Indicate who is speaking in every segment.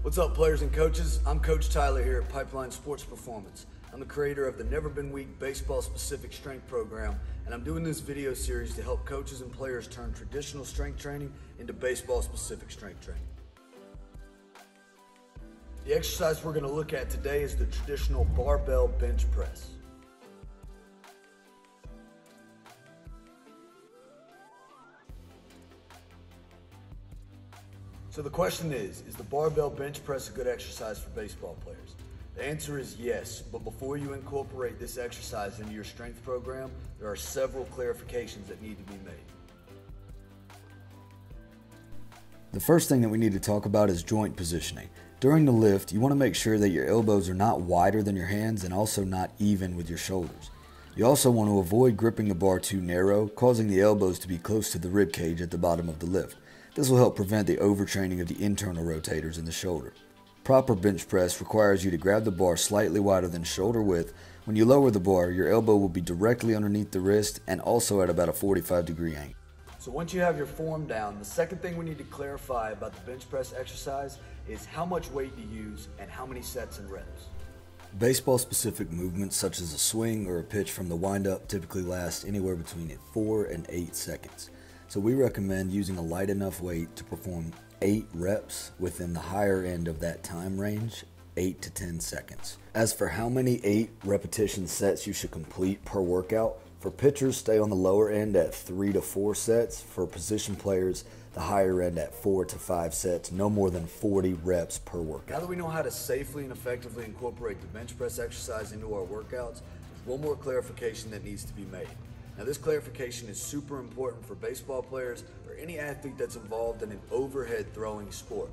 Speaker 1: What's up, players and coaches? I'm Coach Tyler here at Pipeline Sports Performance. I'm the creator of the Never Been Weak baseball-specific strength program, and I'm doing this video series to help coaches and players turn traditional strength training into baseball-specific strength training. The exercise we're going to look at today is the traditional barbell bench press. So the question is the barbell bench press a good exercise for baseball players? The answer is yes, but before you incorporate this exercise into your strength program, there are several clarifications that need to be made.
Speaker 2: The first thing that we need to talk about is joint positioning. During the lift, you want to make sure that your elbows are not wider than your hands and also not even with your shoulders. You also want to avoid gripping the bar too narrow, causing the elbows to be close to the rib cage at the bottom of the lift. This will help prevent the overtraining of the internal rotators in the shoulder. Proper bench press requires you to grab the bar slightly wider than shoulder width. When you lower the bar, your elbow will be directly underneath the wrist and also at about a 45-degree angle.
Speaker 1: So once you have your form down, the second thing we need to clarify about the bench press exercise is how much weight to use and how many sets and reps.
Speaker 2: Baseball-specific movements such as a swing or a pitch from the windup typically last anywhere between 4 and 8 seconds. So we recommend using a light enough weight to perform 8 reps within the higher end of that time range, 8 to 10 seconds. As for how many 8 repetition sets you should complete per workout, for pitchers stay on the lower end at 3 to 4 sets. For position players, the higher end at 4 to 5 sets, no more than 40 reps per workout.
Speaker 1: Now that we know how to safely and effectively incorporate the bench press exercise into our workouts, there's one more clarification that needs to be made. Now this clarification is super important for baseball players or any athlete that's involved in an overhead throwing sport.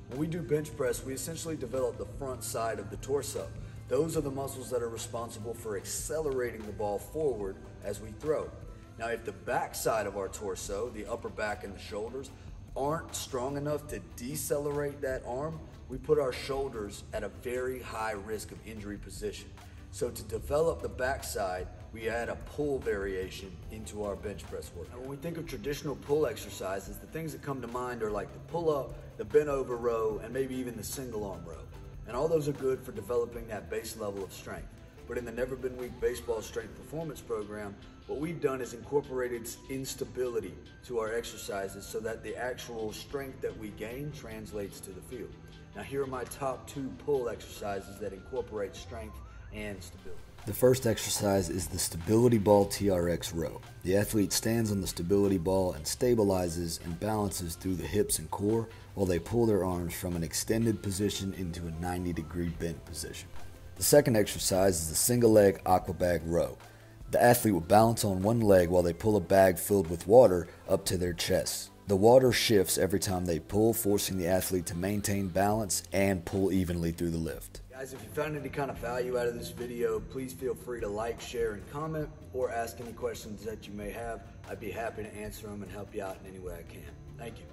Speaker 1: When we do bench press, we essentially develop the front side of the torso. Those are the muscles that are responsible for accelerating the ball forward as we throw. Now if the back side of our torso, the upper back and the shoulders, aren't strong enough to decelerate that arm, we put our shoulders at a very high risk of injury position. So to develop the backside, we add a pull variation into our bench press work. Now when we think of traditional pull exercises, the things that come to mind are like the pull-up, the bent over row, and maybe even the single arm row. And all those are good for developing that base level of strength. But in the Never Been Weak baseball strength performance program, what we've done is incorporated instability to our exercises so that the actual strength that we gain translates to the field. Now here are my top 2 pull exercises that incorporate strength and stability.
Speaker 2: The first exercise is the stability ball TRX row. The athlete stands on the stability ball and stabilizes and balances through the hips and core while they pull their arms from an extended position into a 90-degree bent position. The second exercise is the single leg aqua bag row. The athlete will balance on one leg while they pull a bag filled with water up to their chest. The water shifts every time they pull, forcing the athlete to maintain balance and pull evenly through the lift.
Speaker 1: Guys, if you found any kind of value out of this video, please feel free to like, share, and comment, or ask any questions that you may have. I'd be happy to answer them and help you out in any way I can. Thank you.